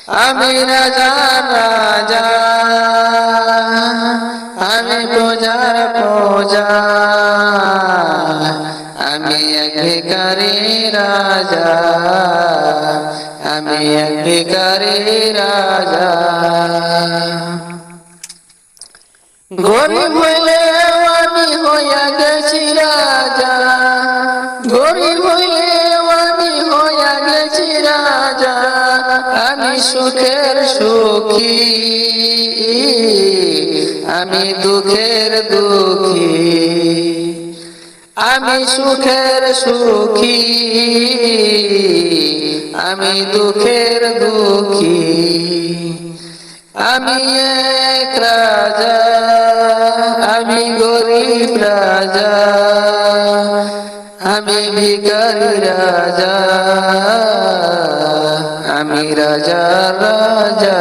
আমি রাজা রাজা, আমি প্রজার প্রজা, আমি এক ভিখারি রাজা, আমি এক ভিখারি রাজা। গরিব হইলেও আমি হইয়া গেছি রাজা, গরিব হইলেও আমি হইয়া গেছি রাজা। আমি সুখের সুখী, আমি দুঃখের দুঃখী, আমি সুখের সুখী, আমি দুঃখের দুঃখী। আমি এক রাজা, আমি গরিব রাজা, আমি ভিখারি রাজা, আমি রাজা রাজা।